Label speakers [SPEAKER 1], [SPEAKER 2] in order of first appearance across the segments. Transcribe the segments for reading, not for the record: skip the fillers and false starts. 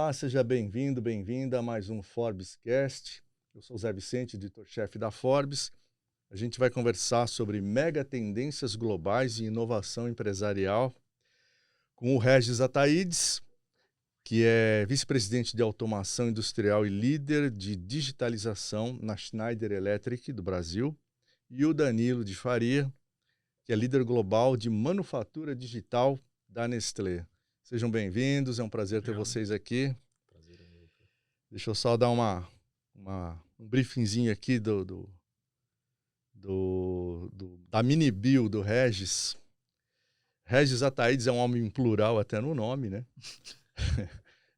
[SPEAKER 1] Olá, seja bem-vindo, bem-vinda a mais um Forbescast. Eu sou o Zé Vicente, editor-chefe da Forbes. A gente vai conversar sobre mega tendências globais e inovação empresarial com o Regis Ataídes, que é vice-presidente de automação industrial e líder de digitalização na Schneider Electric do Brasil, e o Danilo de Faria, que é líder global de manufatura digital da Nestlé. Sejam bem-vindos, é um prazer ter vocês aqui.
[SPEAKER 2] Prazer é meu.
[SPEAKER 1] Deixa eu só dar um briefingzinho aqui da mini bio do Regis. Regis Ataídes é um homem plural até no nome, né?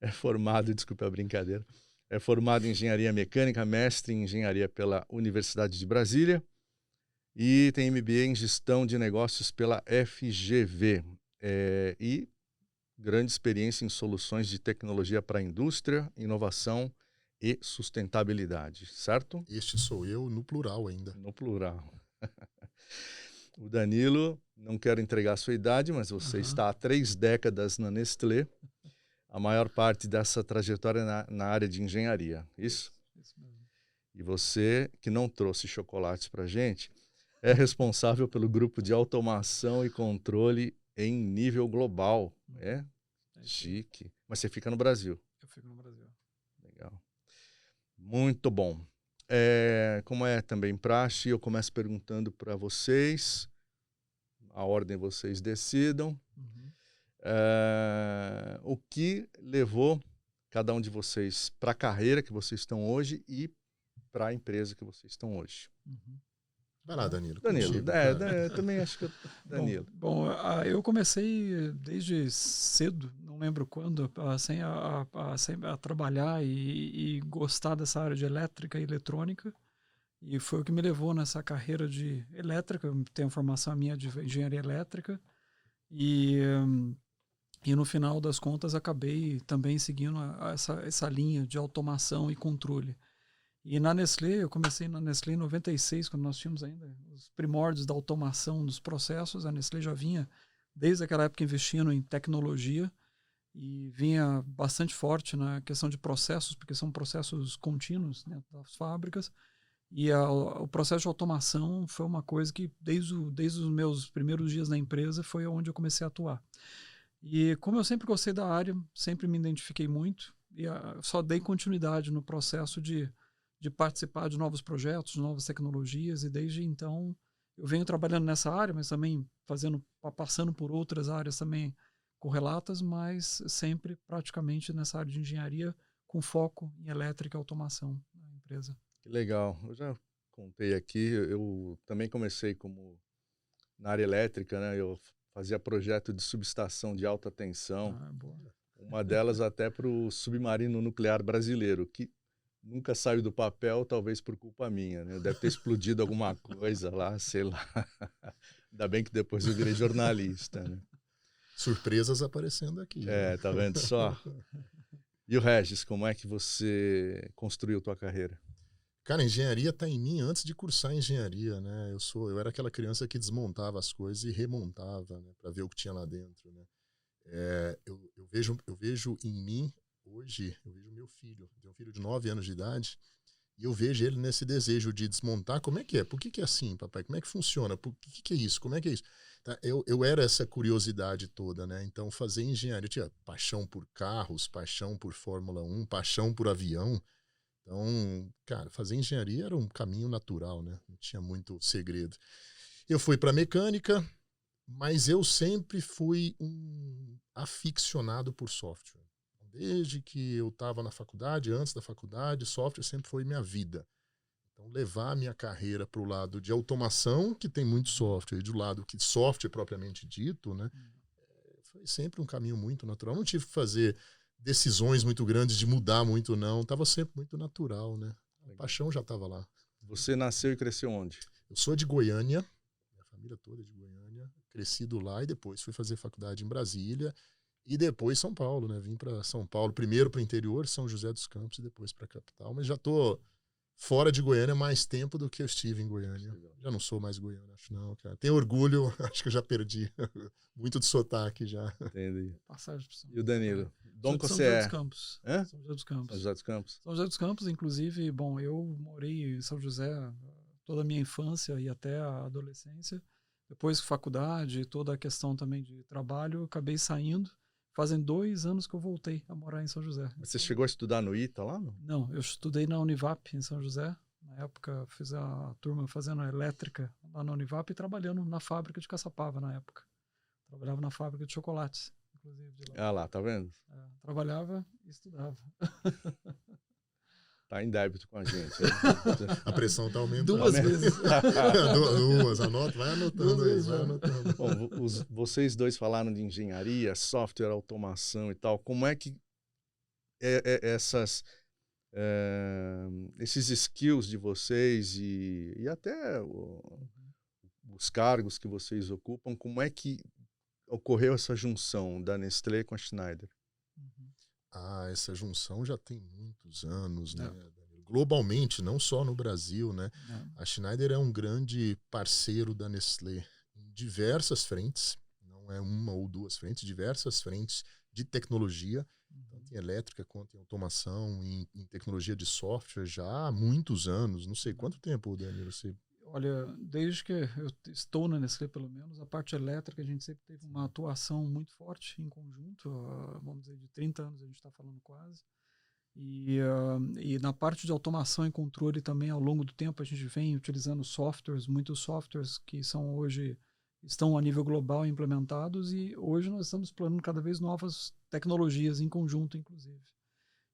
[SPEAKER 1] É formado, desculpe a brincadeira, é formado em engenharia mecânica, mestre em engenharia pela Universidade de Brasília e tem MBA em gestão de negócios pela FGV. E grande experiência em soluções de tecnologia para a indústria, inovação e sustentabilidade, certo?
[SPEAKER 2] Este sou eu no plural ainda.
[SPEAKER 1] No plural. O Danilo, não quero entregar a sua idade, mas você está há 3 décadas na Nestlé, a maior parte dessa trajetória na área de engenharia, isso?
[SPEAKER 3] Isso mesmo.
[SPEAKER 1] E você, que não trouxe chocolates para a gente, é responsável pelo grupo de automação e controle em nível global, é? Chique. Mas você fica no Brasil.
[SPEAKER 3] Eu fico no Brasil.
[SPEAKER 1] Legal. Muito bom. Como é também praxe, eu começo perguntando para vocês, a ordem vocês decidam, o que levou cada um de vocês para a carreira que vocês estão hoje e para a empresa que vocês estão hoje.
[SPEAKER 2] Vai lá, Danilo.
[SPEAKER 1] Danilo,
[SPEAKER 2] Contigo,
[SPEAKER 1] também acho que Danilo.
[SPEAKER 3] Bom, eu comecei desde cedo, não lembro quando, a trabalhar e gostar dessa área de elétrica e eletrônica. E foi o que me levou nessa carreira de elétrica. Eu tenho a formação minha de engenharia elétrica. E no final das contas acabei também seguindo essa linha de automação e controle. E na Nestlé, eu comecei na Nestlé em 96, quando nós tínhamos ainda os primórdios da automação dos processos. A Nestlé já vinha, desde aquela época, investindo em tecnologia e vinha bastante forte na questão de processos, porque são processos contínuos dentro das fábricas. E o processo de automação foi uma coisa que, desde os meus primeiros dias na empresa, foi onde eu comecei a atuar. E como eu sempre gostei da área, sempre me identifiquei muito, e só dei continuidade no processo de participar de novos projetos, de novas tecnologias, e desde então eu venho trabalhando nessa área, mas também passando por outras áreas também correlatas, mas sempre praticamente nessa área de engenharia, com foco em elétrica e automação na empresa.
[SPEAKER 1] Que legal. Eu já contei aqui, eu também comecei na área elétrica, né? Eu fazia projeto de subestação de alta tensão,
[SPEAKER 3] Boa.
[SPEAKER 1] uma delas até para o submarino nuclear brasileiro, que nunca saiu do papel, talvez por culpa minha, né? Deve ter explodido alguma coisa lá, sei lá. Ainda bem que depois eu virei jornalista, né?
[SPEAKER 2] Surpresas aparecendo aqui.
[SPEAKER 1] Tá vendo só? E o Regis, como é que você construiu tua carreira?
[SPEAKER 2] Cara, a engenharia está em mim antes de cursar engenharia, né? Eu era aquela criança que desmontava as coisas e remontava, né, para ver o que tinha lá dentro, né? Eu vejo em mim hoje, eu vejo meu filho, eu tenho um filho de 9 anos de idade, e eu vejo ele nesse desejo de desmontar. Como é que é? Por que é assim, papai? Como é que funciona? Por que é isso? Como é que é isso? Tá? Eu era essa curiosidade toda, né? Então, fazer engenharia, eu tinha paixão por carros, paixão por Fórmula 1, paixão por avião. Então, cara, fazer engenharia era um caminho natural, né? Não tinha muito segredo. Eu fui para mecânica, mas eu sempre fui um aficionado por software. Desde que eu estava na faculdade, antes da faculdade, software sempre foi minha vida. Então, levar a minha carreira para o lado de automação, que tem muito software, e do lado que software propriamente dito, né? Foi sempre um caminho muito natural. Não tive que fazer decisões muito grandes de mudar muito, não. Estava sempre muito natural, né? A paixão já estava lá.
[SPEAKER 1] Você nasceu e cresceu onde?
[SPEAKER 2] Eu sou de Goiânia, minha família toda é de Goiânia. Crescido lá e depois fui fazer faculdade em Brasília. E depois São Paulo, né? Vim para São Paulo, primeiro para o interior, São José dos Campos, e depois para a capital. Mas já estou fora de Goiânia mais tempo do que eu estive em Goiânia. Já não sou mais goiano, acho não, cara. Tenho orgulho, acho que eu já perdi muito de sotaque já.
[SPEAKER 1] Entendi.
[SPEAKER 3] Passagem por São
[SPEAKER 1] E o Danilo?
[SPEAKER 3] São José dos Campos.
[SPEAKER 1] Hã?
[SPEAKER 3] São José dos Campos.
[SPEAKER 1] São José dos Campos.
[SPEAKER 3] São José dos Campos, inclusive, bom, eu morei em São José toda a minha infância e até a adolescência. Depois faculdade, toda a questão também de trabalho, eu acabei saindo. Fazem 2 anos que eu voltei a morar em São José.
[SPEAKER 1] Mas você chegou a estudar no ITA lá? Não?
[SPEAKER 3] Não, eu estudei na Univap em São José. Na época, fiz a turma fazendo a elétrica lá na Univap e trabalhando na fábrica de Caçapava na época. Trabalhava na fábrica de chocolates, inclusive. De lá.
[SPEAKER 1] Ah lá, tá vendo?
[SPEAKER 3] Trabalhava e estudava.
[SPEAKER 1] Tá em débito com a gente.
[SPEAKER 2] A pressão tá aumentando.
[SPEAKER 3] 2 vezes.
[SPEAKER 2] Duas, anota, vai anotando aí, vai anotando.
[SPEAKER 1] Bom, vocês dois falaram de engenharia, software, automação e tal. Como é que esses skills de vocês e até os cargos que vocês ocupam, como é que ocorreu essa junção da Nestlé com a Schneider?
[SPEAKER 2] Essa junção já tem muitos anos, né? Globalmente, não só no Brasil, né? A Schneider é um grande parceiro da Nestlé em diversas frentes, não é uma ou duas frentes, diversas frentes de tecnologia, tanto em elétrica quanto em automação, em tecnologia de software já há muitos anos. Não sei quanto tempo, Danilo, você...
[SPEAKER 3] Olha, desde que eu estou na Nestlé, pelo menos, a parte elétrica, a gente sempre teve uma atuação muito forte em conjunto, vamos dizer, de 30 anos a gente está falando quase. E na parte de automação e controle também, ao longo do tempo, a gente vem utilizando softwares, muitos softwares que estão a nível global implementados, e hoje nós estamos explorando cada vez novas tecnologias em conjunto, inclusive.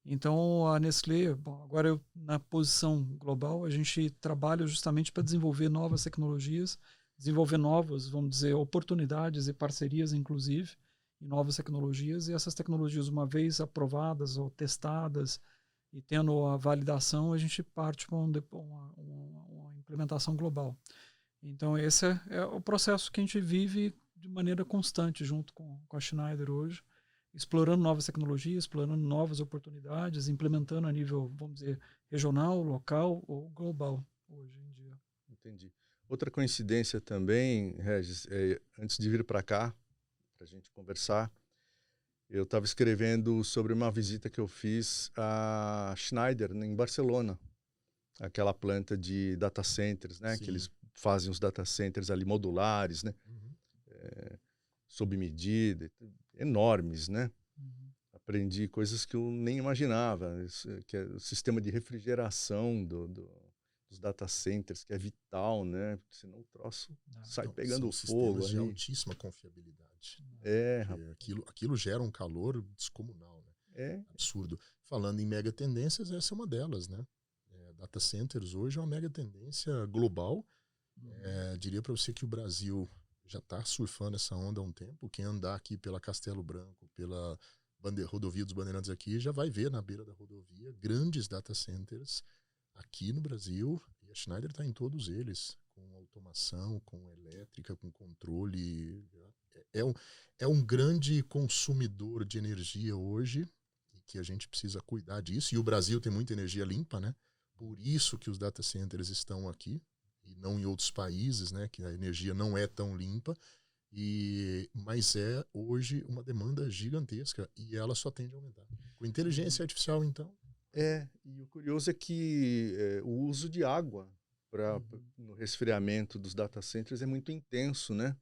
[SPEAKER 3] Então, a Nestlé, bom, agora eu, na posição global, a gente trabalha justamente para desenvolver novas tecnologias, desenvolver novas, vamos dizer, oportunidades e parcerias, inclusive, em novas tecnologias. E essas tecnologias, uma vez aprovadas ou testadas e tendo a validação, a gente parte para uma implementação global. Então, esse é o processo que a gente vive de maneira constante junto com a Schneider hoje, explorando novas tecnologias, explorando novas oportunidades, implementando a nível, vamos dizer, regional, local ou global, hoje em dia.
[SPEAKER 1] Entendi. Outra coincidência também, Regis, antes de vir para cá, para a gente conversar, eu estava escrevendo sobre uma visita que eu fiz à Schneider, em Barcelona, aquela planta de data centers, né? Sim. Que eles fazem os data centers ali modulares, né? Sob medida, enormes, né? Aprendi coisas que eu nem imaginava, que é o sistema de refrigeração dos data centers, que é vital, né? Porque senão o troço sai pegando fogo.
[SPEAKER 2] Sistemas de altíssima confiabilidade. Aquilo gera um calor descomunal, né? Absurdo. Falando em mega tendências, essa é uma delas, né? Data centers hoje é uma mega tendência global. Diria para você que o Brasil já está surfando essa onda há um tempo. Quem andar aqui pela Castelo Branco, pela rodovia dos Bandeirantes aqui, já vai ver na beira da rodovia grandes data centers aqui no Brasil. E a Schneider está em todos eles, com automação, com elétrica, com controle. É um grande consumidor de energia hoje, e que a gente precisa cuidar disso. E o Brasil tem muita energia limpa, né? Por isso que os data centers estão aqui, e não em outros países, né, que a energia não é tão limpa, mas é hoje uma demanda gigantesca e ela só tende a aumentar. Com inteligência artificial, então...
[SPEAKER 1] E o curioso é que o uso de água no resfriamento dos data centers é muito intenso, né?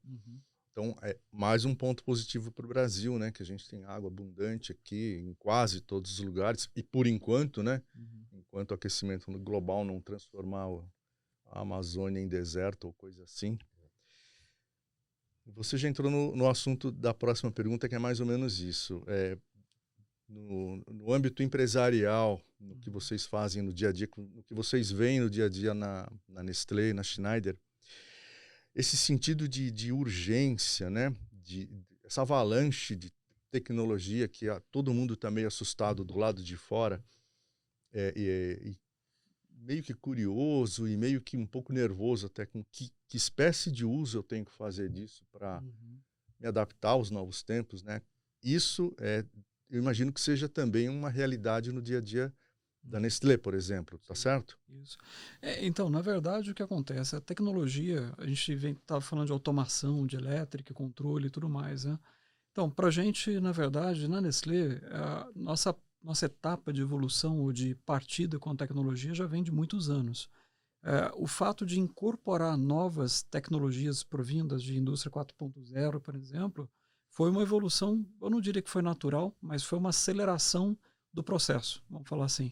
[SPEAKER 1] Então, é mais um ponto positivo para o Brasil, né? Que a gente tem água abundante aqui em quase todos os lugares, e por enquanto, né? Enquanto o aquecimento global não transformar a Amazônia em deserto ou coisa assim. Você já entrou no assunto da próxima pergunta, que é mais ou menos isso. No âmbito empresarial, no que vocês fazem no dia a dia, no que vocês veem no dia a dia na Nestlé, na Schneider, esse sentido de urgência, né? Essa avalanche de tecnologia que todo mundo está meio assustado do lado de fora, e meio que curioso e meio que um pouco nervoso até com que espécie de uso eu tenho que fazer disso para me adaptar aos novos tempos, né? Isso eu imagino que seja também uma realidade no dia a dia da Nestlé, por exemplo, tá certo?
[SPEAKER 3] Isso. Então, na verdade, o que acontece? A tecnologia, a gente estava falando de automação, de elétrica, controle e tudo mais, né? Então, para a gente, na verdade, na Nestlé, a nossa etapa de evolução ou de partida com a tecnologia já vem de muitos anos. O fato de incorporar novas tecnologias provindas de indústria 4.0, por exemplo, foi uma evolução, eu não diria que foi natural, mas foi uma aceleração do processo, vamos falar assim.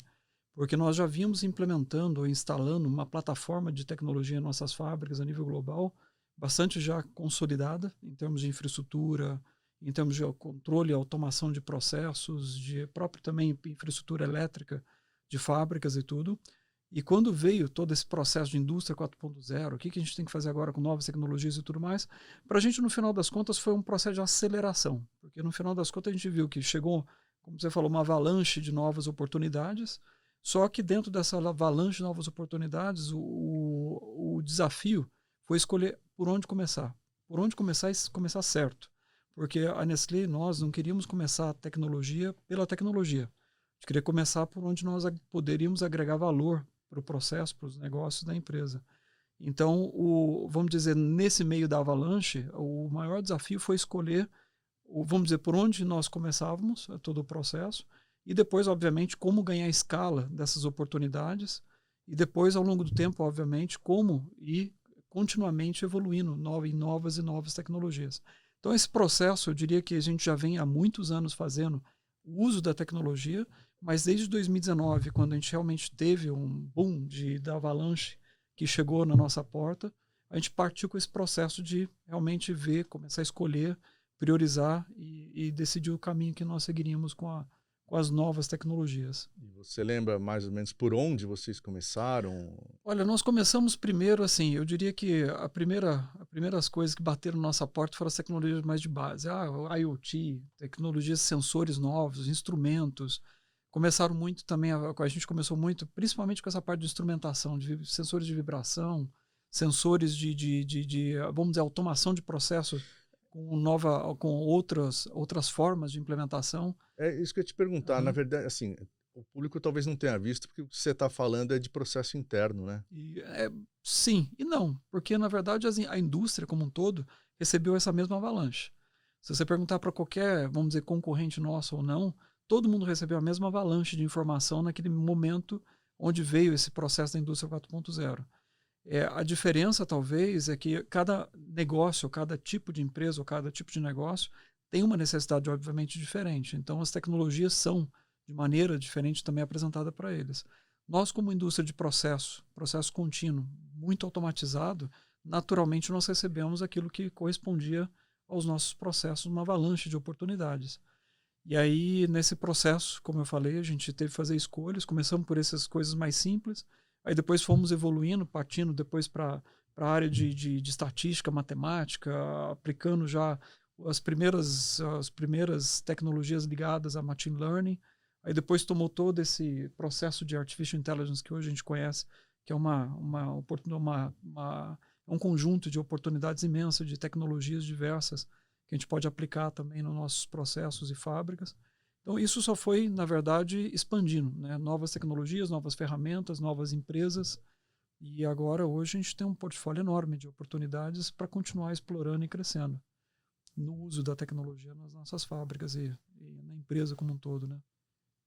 [SPEAKER 3] Porque nós já vínhamos implementando ou instalando uma plataforma de tecnologia em nossas fábricas a nível global, bastante já consolidada em termos de infraestrutura, em termos de controle e automação de processos, de próprio também infraestrutura elétrica de fábricas e tudo. E quando veio todo esse processo de indústria 4.0, o que a gente tem que fazer agora com novas tecnologias e tudo mais, para a gente, no final das contas, foi um processo de aceleração. Porque, no final das contas, a gente viu que chegou, como você falou, uma avalanche de novas oportunidades, só que dentro dessa avalanche de novas oportunidades, o desafio foi escolher por onde começar. Por onde começar e começar certo. Porque a Nestlé, nós não queríamos começar a tecnologia pela tecnologia. A gente queria começar por onde nós poderíamos agregar valor para o processo, para os negócios da empresa. Então, vamos dizer, nesse meio da avalanche, o maior desafio foi escolher, vamos dizer, por onde nós começávamos todo o processo e depois, obviamente, como ganhar escala dessas oportunidades e depois, ao longo do tempo, obviamente, como ir continuamente evoluindo em novas e novas tecnologias. Então, esse processo, eu diria que a gente já vem há muitos anos fazendo o uso da tecnologia, mas desde 2019, quando a gente realmente teve um boom da avalanche que chegou na nossa porta, a gente partiu com esse processo de realmente ver, começar a escolher, priorizar e decidir o caminho que nós seguiríamos com as novas tecnologias.
[SPEAKER 1] E você lembra mais ou menos por onde vocês começaram?
[SPEAKER 3] Olha, nós começamos primeiro, assim, eu diria que as primeiras coisas que bateram na nossa porta foram as tecnologias mais de base. O IoT, tecnologias, sensores novos, instrumentos. Começaram muito também, a gente começou muito, principalmente com essa parte de instrumentação, de sensores de vibração, sensores vamos dizer, automação de processos com outras formas de implementação.
[SPEAKER 1] É isso que eu ia te perguntar. Na verdade, assim, o público talvez não tenha visto, porque o que você está falando é de processo interno, né?
[SPEAKER 3] Sim e não, porque na verdade a indústria como um todo recebeu essa mesma avalanche. Se você perguntar para qualquer, vamos dizer, concorrente nosso ou não, todo mundo recebeu a mesma avalanche de informação naquele momento onde veio esse processo da indústria 4.0. A diferença, talvez, é que cada negócio, cada tipo de empresa ou cada tipo de negócio tem uma necessidade, obviamente, diferente. Então, as tecnologias são, de maneira diferente, também apresentadas para eles. Nós, como indústria de processo contínuo, muito automatizado, naturalmente nós recebemos aquilo que correspondia aos nossos processos, uma avalanche de oportunidades. E aí, nesse processo, como eu falei, a gente teve que fazer escolhas, começamos por essas coisas mais simples, aí depois fomos evoluindo, partindo depois para a área de estatística, matemática, aplicando já as primeiras tecnologias ligadas a machine learning. Aí depois tomou todo esse processo de artificial intelligence que hoje a gente conhece, que é um conjunto de oportunidades imensas de tecnologias diversas que a gente pode aplicar também nos nossos processos e fábricas. Então, isso só foi, na verdade, expandindo, né? Novas tecnologias, novas ferramentas, novas empresas. E agora, hoje, a gente tem um portfólio enorme de oportunidades para continuar explorando e crescendo no uso da tecnologia nas nossas fábricas e na empresa como um todo, né?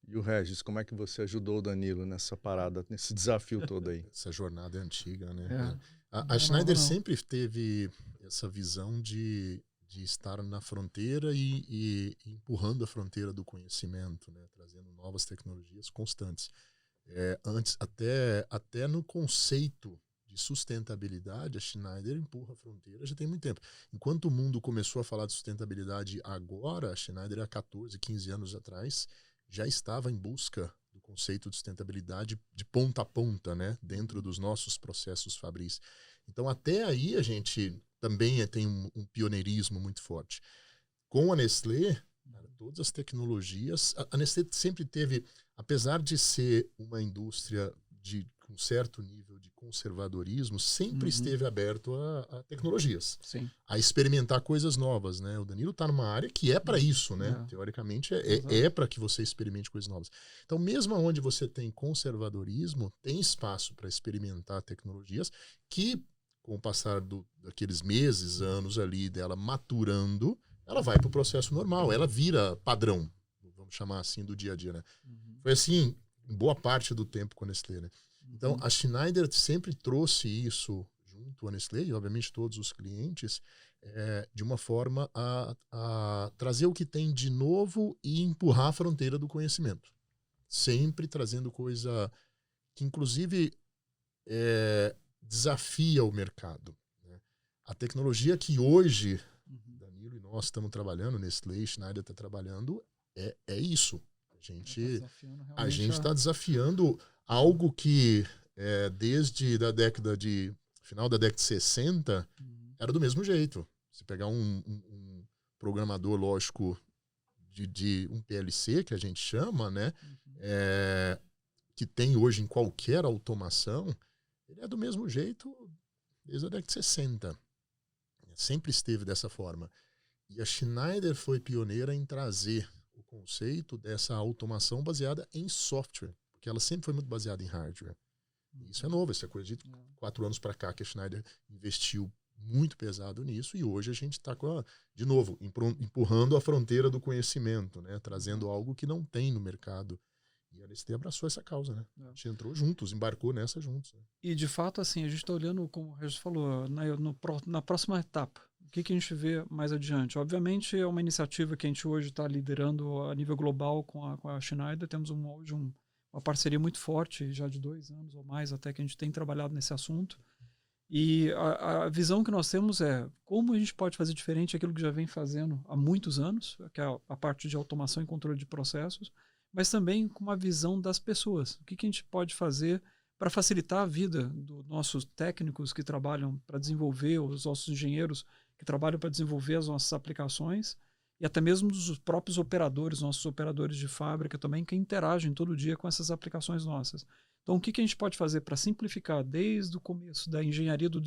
[SPEAKER 1] E o Regis, como é que você ajudou o Danilo nessa parada, nesse desafio todo aí?
[SPEAKER 2] Essa jornada é antiga, né? A Schneider sempre teve essa visão de estar na fronteira e empurrando a fronteira do conhecimento, né? Trazendo novas tecnologias constantes. Antes, até no conceito de sustentabilidade, a Schneider empurra a fronteira já tem muito tempo. Enquanto o mundo começou a falar de sustentabilidade agora, a Schneider há 14, 15 anos atrás já estava em busca do conceito de sustentabilidade de ponta a ponta, né? Dentro dos nossos processos fabris. Então, até aí a gente também tem um pioneirismo muito forte. Com a Nestlé, todas as tecnologias, a Nestlé sempre teve, apesar de ser uma indústria com certo nível de conservadorismo, sempre esteve aberto a tecnologias,
[SPEAKER 3] Sim.
[SPEAKER 2] a experimentar coisas novas, né? O Danilo está numa área que é para isso, né? Teoricamente é para que você experimente coisas novas. Então, mesmo onde você tem conservadorismo, tem espaço para experimentar tecnologias que, com o passar daqueles meses, anos ali dela maturando, ela vai para o processo normal, ela vira padrão, vamos chamar assim, do dia a dia, né? Foi assim em boa parte do tempo com a Nestlé, né? Então, a Schneider sempre trouxe isso junto à Nestlé, e obviamente todos os clientes, de uma forma a trazer o que tem de novo e empurrar a fronteira do conhecimento. Sempre trazendo coisa que, inclusive, desafia o mercado, né? A tecnologia que hoje, Danilo e nós estamos trabalhando, Nestlé, Schneider está trabalhando, é isso. A gente está desafiando algo que desde final da década de 60 era do mesmo jeito. Se pegar um programador lógico de um PLC, que a gente chama, né, que tem hoje em qualquer automação, ele é do mesmo jeito desde a década de 60. Sempre esteve dessa forma. E a Schneider foi pioneira em trazer o conceito dessa automação baseada em software, porque ela sempre foi muito baseada em hardware. E isso é novo, isso é coisa de 4 anos para cá que a Schneider investiu muito pesado nisso, e hoje a gente está, de novo, empurrando a fronteira do conhecimento, né? Trazendo algo que não tem no mercado. E a Nestlé abraçou essa causa, né? A gente entrou juntos, embarcou nessa juntos. Né?
[SPEAKER 3] E, de fato, assim, a gente está olhando, como o Regis falou, na próxima etapa. O que a gente vê mais adiante? Obviamente, é uma iniciativa que a gente hoje está liderando a nível global com a Schneider. Temos hoje uma parceria muito forte, já de 2 anos ou mais, até que a gente tem trabalhado nesse assunto. E a visão que nós temos é como a gente pode fazer diferente aquilo que já vem fazendo há muitos anos, que é a parte de automação e controle de processos, mas também com uma visão das pessoas. O que a gente pode fazer para facilitar a vida dos nossos técnicos que trabalham para desenvolver, os nossos engenheiros que trabalham para desenvolver as nossas aplicações, e até mesmo dos próprios operadores, nossos operadores de fábrica também, que interagem todo dia com essas aplicações nossas. Então, o que a gente pode fazer para simplificar desde o começo da engenharia do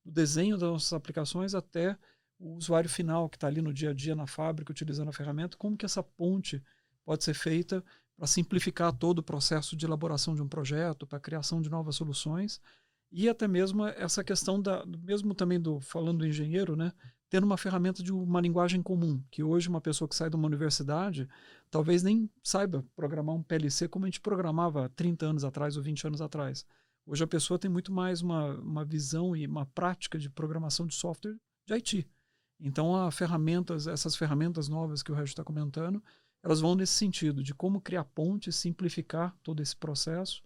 [SPEAKER 3] desenho das nossas aplicações até o usuário final que está ali no dia a dia na fábrica utilizando a ferramenta, como que essa ponte pode ser feita para simplificar todo o processo de elaboração de um projeto, para a criação de novas soluções, e até mesmo essa questão mesmo também falando do engenheiro, né, tendo uma ferramenta de uma linguagem comum, que hoje uma pessoa que sai de uma universidade talvez nem saiba programar um PLC como a gente programava 30 anos atrás ou 20 anos atrás. Hoje a pessoa tem muito mais uma visão e uma prática de programação de software de IT. Então essas ferramentas novas que o Regis está comentando, elas vão nesse sentido, de como criar pontes, simplificar todo esse processo,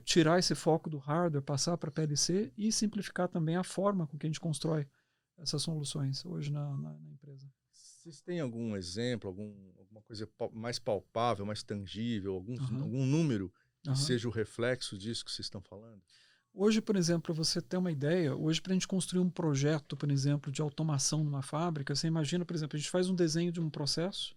[SPEAKER 3] tirar esse foco do hardware, passar para PLC e simplificar também a forma com que a gente constrói essas soluções hoje na empresa.
[SPEAKER 1] Vocês têm algum exemplo, alguma coisa mais palpável, mais tangível, algum número que seja o reflexo disso que vocês estão falando?
[SPEAKER 3] Hoje, por exemplo, para você ter uma ideia, hoje para a gente construir um projeto, por exemplo, de automação numa fábrica, você imagina, por exemplo, a gente faz um desenho de um processo,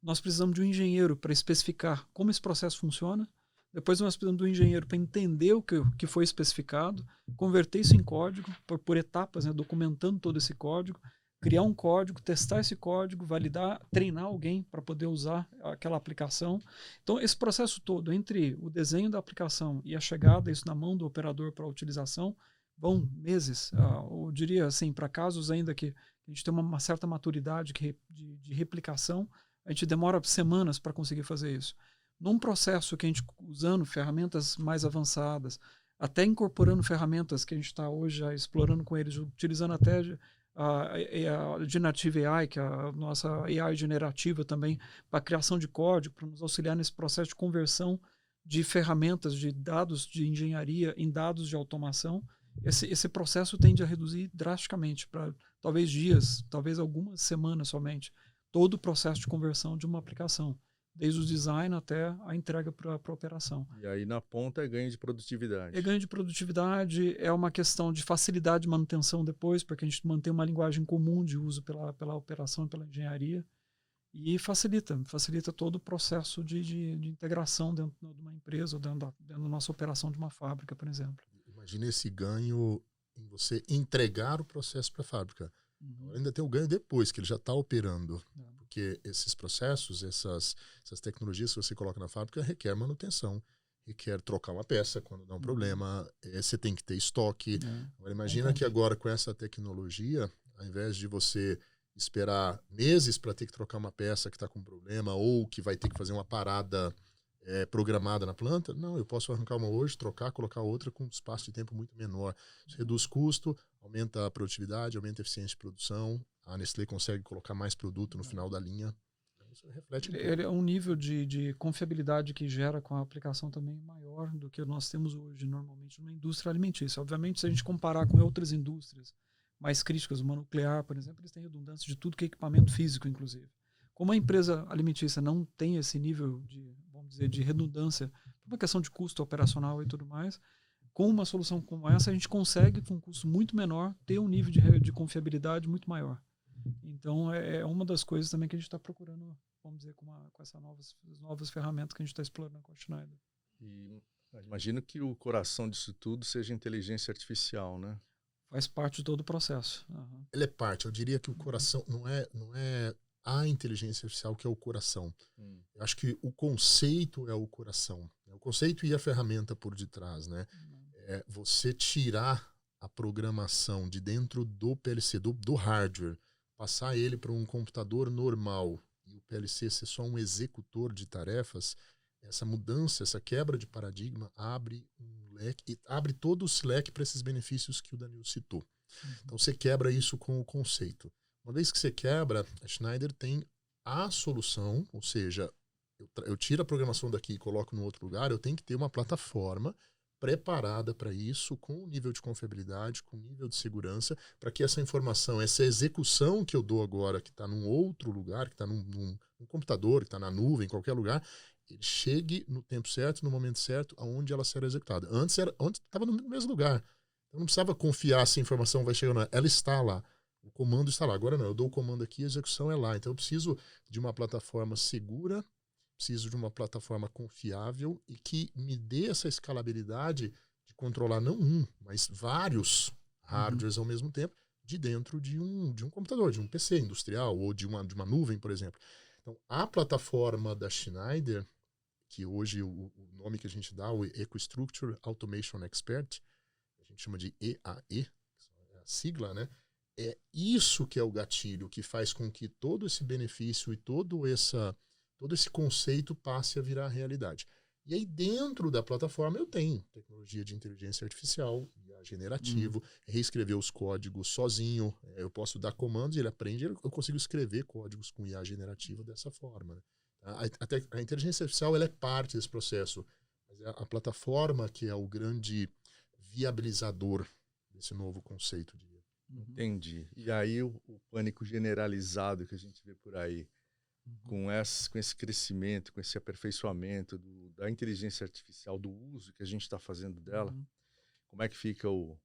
[SPEAKER 3] nós precisamos de um engenheiro para especificar como esse processo funciona. Depois nós precisamos de um engenheiro para entender o que foi especificado, converter isso em código por etapas, né, documentando todo esse código, criar um código, testar esse código, validar, treinar alguém para poder usar aquela aplicação. Então, esse processo todo, entre o desenho da aplicação e a chegada, isso na mão do operador para a utilização, vão meses. Eu diria assim, para casos ainda que a gente tem uma certa maturidade de replicação, a gente demora semanas para conseguir fazer isso. Num processo que a gente, usando ferramentas mais avançadas, até incorporando ferramentas que a gente está hoje já explorando com eles, utilizando até a Generative AI, que é a nossa AI generativa também, para a criação de código, para nos auxiliar nesse processo de conversão de ferramentas, de dados de engenharia em dados de automação. Esse processo tende a reduzir drasticamente, para talvez dias, talvez algumas semanas somente, todo o processo de conversão de uma aplicação, desde o design até a entrega para a operação.
[SPEAKER 1] E aí na ponta é ganho de produtividade.
[SPEAKER 3] É ganho de produtividade, é uma questão de facilidade de manutenção depois, porque a gente mantém uma linguagem comum de uso pela operação e pela engenharia. E facilita todo o processo de integração dentro de uma empresa ou dentro da nossa operação de uma fábrica, por exemplo.
[SPEAKER 2] Imagina esse ganho em você entregar o processo para a fábrica. Ainda tem o ganho depois, que ele já está operando. Porque esses processos, essas tecnologias que você coloca na fábrica requer manutenção, requer trocar uma peça quando dá um problema, você tem que ter estoque. Agora, imagina que agora com essa tecnologia, ao invés de você esperar meses para ter que trocar uma peça que está com problema ou que vai ter que fazer uma parada programada na planta, não, eu posso arrancar uma hoje, trocar, colocar outra com um espaço de tempo muito menor. Isso reduz custo, aumenta a produtividade, aumenta a eficiência de produção, a Nestlé consegue colocar mais produto no final da linha. Isso reflete
[SPEAKER 3] ele é um nível de confiabilidade que gera com a aplicação também maior do que nós temos hoje, normalmente, numa indústria alimentícia. Obviamente, se a gente comparar com outras indústrias mais críticas, uma nuclear, por exemplo, eles têm redundância de tudo que é equipamento físico, inclusive. Como a empresa alimentícia não tem esse nível de, vamos dizer, de redundância, por uma questão de custo operacional e tudo mais, com uma solução como essa, a gente consegue, com um custo muito menor, ter um nível de confiabilidade muito maior. Então, é uma das coisas também que a gente está procurando, vamos dizer, com essas novas ferramentas que a gente está explorando com a Schneider.
[SPEAKER 1] E imagino que o coração disso tudo seja inteligência artificial, né?
[SPEAKER 3] Faz parte de todo o processo.
[SPEAKER 2] Ele é parte. Eu diria que o coração não é a inteligência artificial que é o coração. Eu acho que o conceito é o coração. O conceito e a ferramenta por detrás, né? Você tirar a programação de dentro do PLC, do hardware, passar ele para um computador normal e o PLC ser só um executor de tarefas, essa mudança, essa quebra de paradigma abre um leque, abre todo o leque para esses benefícios que o Danilo citou. Então você quebra isso com o conceito. Uma vez que você quebra, a Schneider tem a solução, ou seja, eu tiro a programação daqui e coloco no outro lugar, eu tenho que ter uma plataforma preparada para isso, com o nível de confiabilidade, com o nível de segurança, para que essa informação, essa execução que eu dou agora, que está num outro lugar, que está num computador, que está na nuvem, em qualquer lugar, ele chegue no tempo certo, no momento certo, aonde ela será executada. Antes estava no mesmo lugar. Eu não precisava confiar se a informação vai chegar ou não. Ela está lá. O comando está lá. Agora não, eu dou o comando aqui e a execução é lá. Então eu preciso de uma plataforma segura, preciso de uma plataforma confiável e que me dê essa escalabilidade de controlar não mas vários hardwares ao mesmo tempo de dentro de um computador, de um PC industrial ou de uma nuvem, por exemplo. Então, a plataforma da Schneider, que hoje o nome que a gente dá, o EcoStruxure Automation Expert, a gente chama de EAE, é a sigla, né? É isso que é o gatilho que faz com que todo esse benefício e todo esse conceito passe a virar realidade. E aí dentro da plataforma eu tenho tecnologia de inteligência artificial, IA generativo, reescrever os códigos sozinho, eu posso dar comandos, ele aprende, eu consigo escrever códigos com IA generativo dessa forma. Né? A inteligência artificial ela é parte desse processo, mas é a plataforma que é o grande viabilizador desse novo conceito.
[SPEAKER 1] Entendi. E aí o pânico generalizado que a gente vê por aí, com esse crescimento, com esse aperfeiçoamento da inteligência artificial, do uso que a gente está fazendo dela, como é que fica o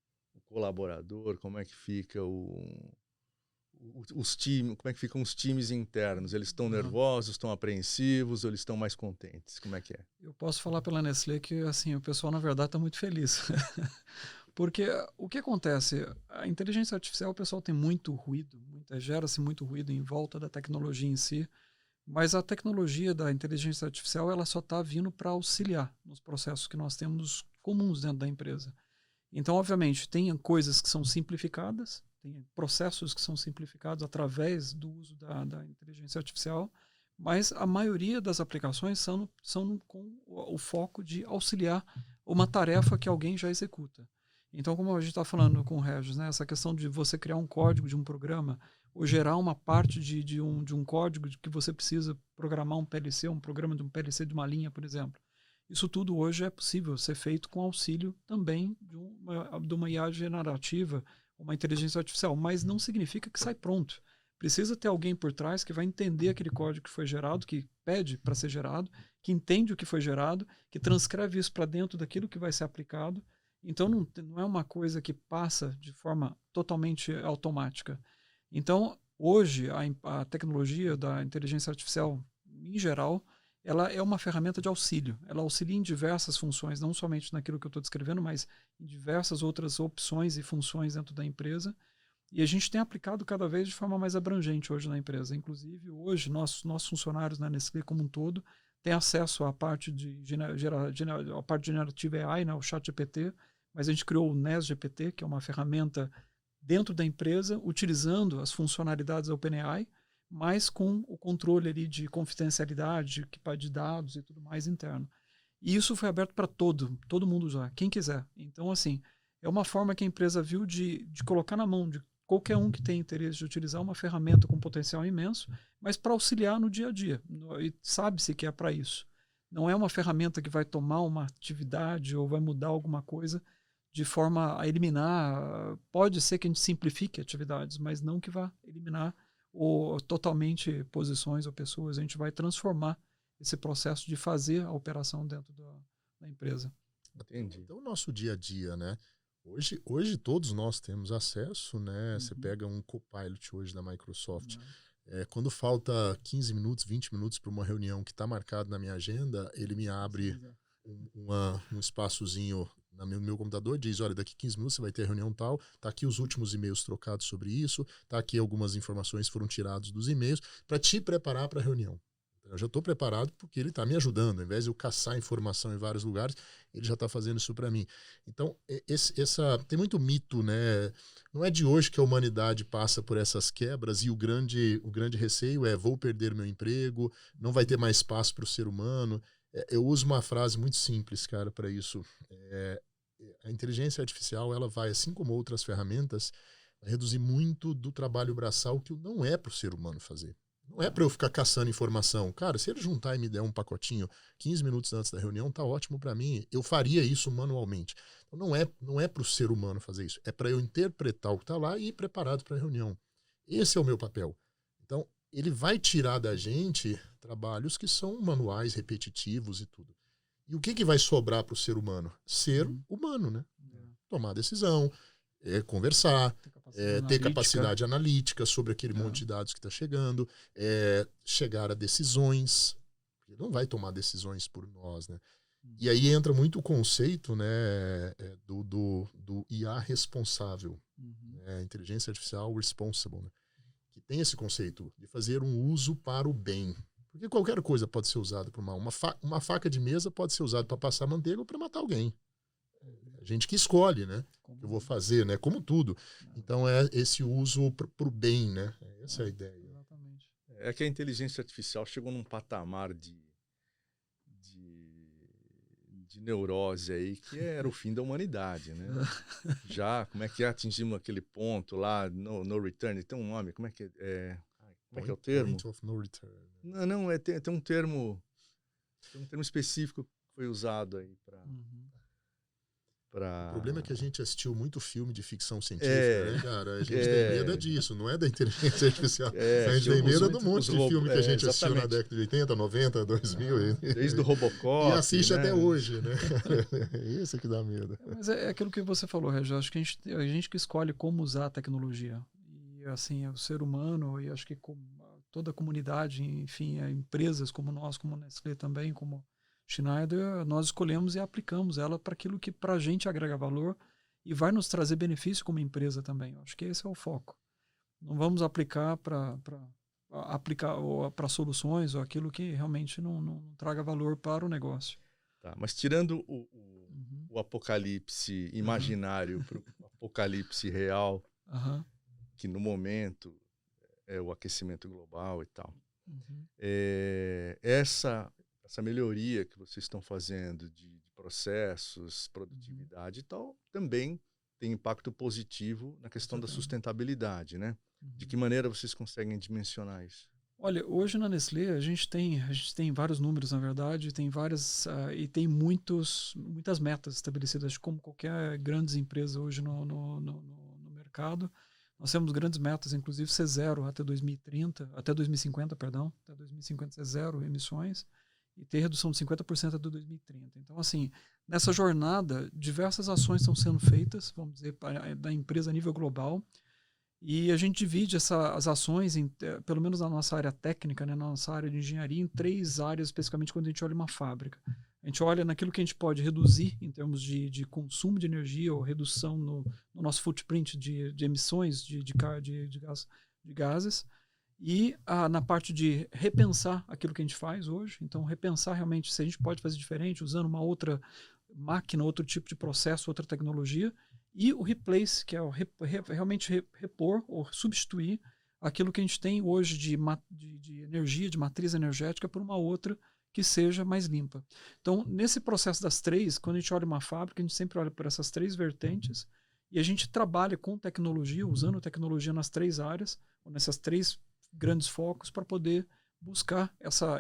[SPEAKER 1] colaborador, como é que fica os times, como é que ficam os times internos? Eles estão nervosos, estão apreensivos ou eles estão mais contentes? Como é que é?
[SPEAKER 3] Eu posso falar pela Nestlé que assim, o pessoal na verdade está muito feliz. Porque o que acontece? A inteligência artificial, o pessoal tem muito ruído, gera-se muito ruído em volta da tecnologia em si, mas a tecnologia da inteligência artificial ela só está vindo para auxiliar nos processos que nós temos comuns dentro da empresa. Então, obviamente, tem coisas que são simplificadas, tem processos que são simplificados através do uso da inteligência artificial, mas a maioria das aplicações são com o foco de auxiliar uma tarefa que alguém já executa. Então, como a gente está falando com o Regis, né, essa questão de você criar um código de um programa ou gerar uma parte de um código de que você precisa programar um PLC, um programa de um PLC de uma linha, por exemplo. Isso tudo hoje é possível ser feito com auxílio também de uma IA generativa, uma inteligência artificial, mas não significa que sai pronto. Precisa ter alguém por trás que vai entender aquele código que foi gerado, que pede para ser gerado, que entende o que foi gerado, que transcreve isso para dentro daquilo que vai ser aplicado. Então, não é uma coisa que passa de forma totalmente automática. Então, Hoje, a tecnologia da inteligência artificial, em geral, ela é uma ferramenta de auxílio. Ela auxilia em diversas funções, não somente naquilo que eu estou descrevendo, mas em diversas outras opções e funções dentro da empresa. E a gente tem aplicado cada vez de forma mais abrangente hoje na empresa. Inclusive, hoje, nossos funcionários na Nestlé como um todo têm acesso à parte de a parte de generative AI, né, o ChatGPT, mas a gente criou o NesGPT, que é uma ferramenta dentro da empresa, utilizando as funcionalidades da OpenAI, mas com o controle ali de confidencialidade, de dados e tudo mais interno. E isso foi aberto para todo mundo usar, quem quiser. Então, assim, é uma forma que a empresa viu de colocar na mão de qualquer um que tem interesse de utilizar uma ferramenta com potencial imenso, mas para auxiliar no dia a dia. E sabe-se que é para isso. Não é uma ferramenta que vai tomar uma atividade ou vai mudar alguma coisa de forma a eliminar. Pode ser que a gente simplifique atividades, mas não que vá eliminar ou totalmente posições ou pessoas. A gente vai transformar esse processo de fazer a operação dentro da empresa.
[SPEAKER 1] Entendi.
[SPEAKER 2] Então, o nosso dia a dia, né? Hoje todos nós temos acesso, né? Você pega um Copilot hoje da Microsoft. Quando falta 15 minutos, 20 minutos para uma reunião que está marcada na minha agenda, ele me abre um espaçozinho no meu computador, diz, olha, daqui 15 minutos você vai ter a reunião tal, tá aqui os últimos e-mails trocados sobre isso, tá aqui algumas informações que foram tiradas dos e-mails, para te preparar para a reunião. Eu já estou preparado porque ele está me ajudando. Ao invés de eu caçar informação em vários lugares, ele já está fazendo isso para mim. Então, tem muito mito, né? Não é de hoje que a humanidade passa por essas quebras e o grande receio é vou perder meu emprego, não vai ter mais espaço para o ser humano. Eu uso uma frase muito simples, cara, para isso. A inteligência artificial, ela vai, assim como outras ferramentas, reduzir muito do trabalho braçal que não é para o ser humano fazer. Não é para eu ficar caçando informação. Cara, se ele juntar e me der um pacotinho 15 minutos antes da reunião, tá ótimo para mim. Eu faria isso manualmente. Então, não é para o ser humano fazer isso. É para eu interpretar o que está lá e ir preparado para a reunião. Esse é o meu papel. Então, ele vai tirar da gente trabalhos que são manuais, repetitivos e tudo. E o que vai sobrar para o ser humano? Ser humano, né? Tomar decisão, conversar, ter capacidade analítica sobre aquele monte de dados que está chegando, chegar a decisões. Ele não vai tomar decisões por nós, né? E aí entra muito o conceito, né, do IA responsável, inteligência artificial responsible, né? Que tem esse conceito de fazer um uso para o bem. Porque qualquer coisa pode ser usada para uma faca de mesa pode ser usada para passar manteiga ou para matar alguém. A gente que escolhe, né? O que eu vou fazer, né? Como tudo. Então é esse uso para o bem, né? Essa é a ideia.
[SPEAKER 3] Exatamente.
[SPEAKER 1] É que a inteligência artificial chegou num patamar de neurose aí que era o fim da humanidade, né? Já, como é que atingimos aquele ponto lá, no return, tem um nome, como é que como é que é o termo?
[SPEAKER 2] Point of no return.
[SPEAKER 1] Não, tem um termo específico que foi usado aí para...
[SPEAKER 2] O problema é que a gente assistiu muito filme de ficção científica, né, cara? A gente tem medo disso, não é da inteligência artificial. A gente tem medo de um monte de filme que a gente assistiu na década de 80, 90, 2000.
[SPEAKER 1] Desde o Robocop.
[SPEAKER 2] E assiste até hoje, né? Isso que dá medo.
[SPEAKER 3] Mas é aquilo que você falou, Regis. Acho que a gente que escolhe como usar a tecnologia. E, assim, o ser humano, e acho que toda a comunidade, enfim, empresas como nós, como Nestlé também, como Schneider, nós escolhemos e aplicamos ela para aquilo que para a gente agrega valor e vai nos trazer benefício como empresa também. Acho que esse é o foco. Não vamos aplicar para soluções ou aquilo que realmente não traga valor para o negócio.
[SPEAKER 1] Tá, mas tirando o apocalipse imaginário para o apocalipse real, que no momento é o aquecimento global e tal, essa melhoria que vocês estão fazendo de processos, produtividade e tal, também tem impacto positivo na questão da sustentabilidade, né? De que maneira vocês conseguem dimensionar isso?
[SPEAKER 3] Olha, hoje na Nestlé a gente tem vários números, na verdade, tem várias e tem muitas metas estabelecidas, como qualquer grandes empresa hoje no mercado. Nós temos grandes metas, inclusive ser zero até 2030, até 2050, perdão, até 2050 ser zero emissões e ter redução de 50% até 2030. Então, assim, nessa jornada, diversas ações estão sendo feitas, vamos dizer, da empresa a nível global. E a gente divide as ações, pelo menos na nossa área técnica, né, na nossa área de engenharia, em 3 áreas, especificamente quando a gente olha uma fábrica. A gente olha naquilo que a gente pode reduzir em termos de consumo de energia ou redução no nosso footprint de emissões de gases. E na parte de repensar aquilo que a gente faz hoje. Então, repensar realmente se a gente pode fazer diferente, usando uma outra máquina, outro tipo de processo, outra tecnologia. E o replace, que é realmente repor ou substituir aquilo que a gente tem hoje de energia, de matriz energética, por uma outra que seja mais limpa. Então, nesse processo das 3, quando a gente olha uma fábrica, a gente sempre olha por essas 3 vertentes e a gente trabalha com tecnologia, usando tecnologia nas 3 áreas, ou nessas 3 grandes focos, para poder buscar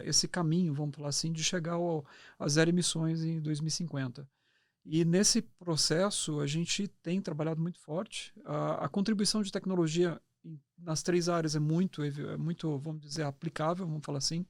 [SPEAKER 3] esse caminho, vamos falar assim, de chegar a 0 emissões em 2050. E nesse processo, a gente tem trabalhado muito forte. A contribuição de tecnologia nas 3 áreas é muito, vamos dizer, aplicável, vamos falar assim.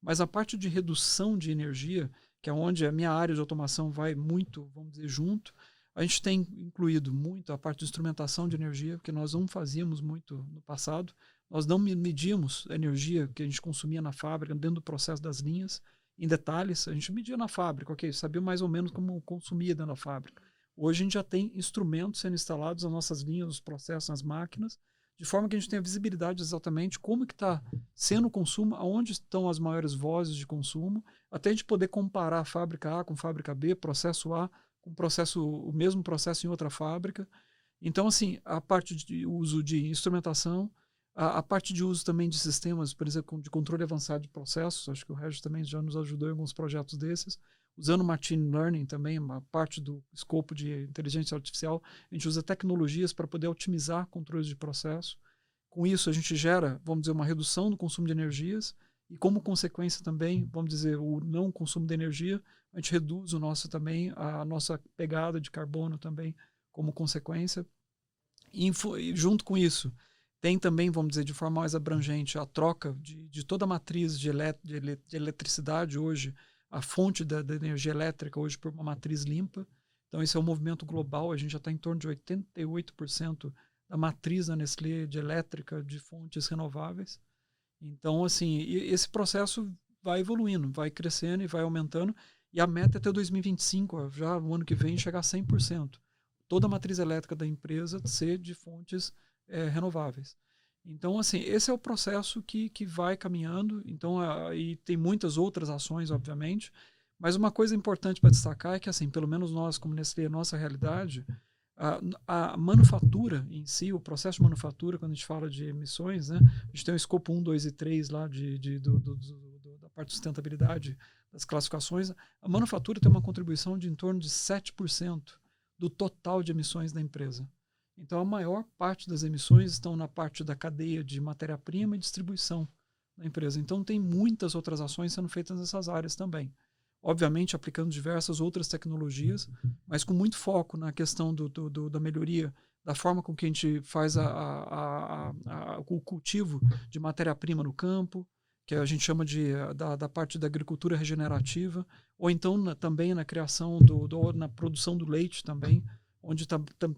[SPEAKER 3] Mas a parte de redução de energia, que é onde a minha área de automação vai muito, vamos dizer, junto, a gente tem incluído muito a parte de instrumentação de energia, que nós não fazíamos muito no passado. Nós não medíamos a energia que a gente consumia na fábrica, dentro do processo das linhas, em detalhes. A gente media na fábrica, ok, sabia mais ou menos como consumia dentro da fábrica. Hoje a gente já tem instrumentos sendo instalados nas nossas linhas, nos processos, nas máquinas, de forma que a gente tenha visibilidade exatamente como que está sendo o consumo, aonde estão as maiores vozes de consumo, até a gente poder comparar a fábrica A com a fábrica B, processo A com o mesmo processo em outra fábrica. Então, assim, a parte de uso de instrumentação, a parte de uso também de sistemas, por exemplo, de controle avançado de processos, acho que o Regis também já nos ajudou em alguns projetos desses, usando machine learning também, uma parte do escopo de inteligência artificial, a gente usa tecnologias para poder otimizar controles de processo. Com isso, a gente gera, vamos dizer, uma redução do consumo de energias e, como consequência também, vamos dizer, o não consumo de energia, a gente reduz a nossa pegada de carbono também como consequência. E junto com isso, tem também, vamos dizer, de forma mais abrangente, a troca de toda a matriz de eletricidade hoje, a fonte da energia elétrica hoje por uma matriz limpa. Então, esse é um movimento global. A gente já está em torno de 88% da matriz da Nestlé de elétrica de fontes renováveis. Então, assim, esse processo vai evoluindo, vai crescendo e vai aumentando. E a meta é até 2025, já no ano que vem, chegar a 100%. Toda a matriz elétrica da empresa ser de fontes renováveis. Então, assim, esse é o processo que vai caminhando. Então, e tem muitas outras ações, obviamente, mas uma coisa importante para destacar é que, assim, pelo menos nós, como Nestlé, a nossa realidade, a manufatura em si, o processo de manufatura, quando a gente fala de emissões, né, a gente tem o escopo 1, 2 e 3 lá da parte de sustentabilidade das classificações. A manufatura tem uma contribuição de em torno de 7% do total de emissões da empresa. Então, a maior parte das emissões estão na parte da cadeia de matéria-prima e distribuição da empresa. Então, tem muitas outras ações sendo feitas nessas áreas também. Obviamente, aplicando diversas outras tecnologias, mas com muito foco na questão da melhoria, da forma com que a gente faz o cultivo de matéria-prima no campo, que a gente chama da parte da agricultura regenerativa, ou então também na criação, na produção do leite também, onde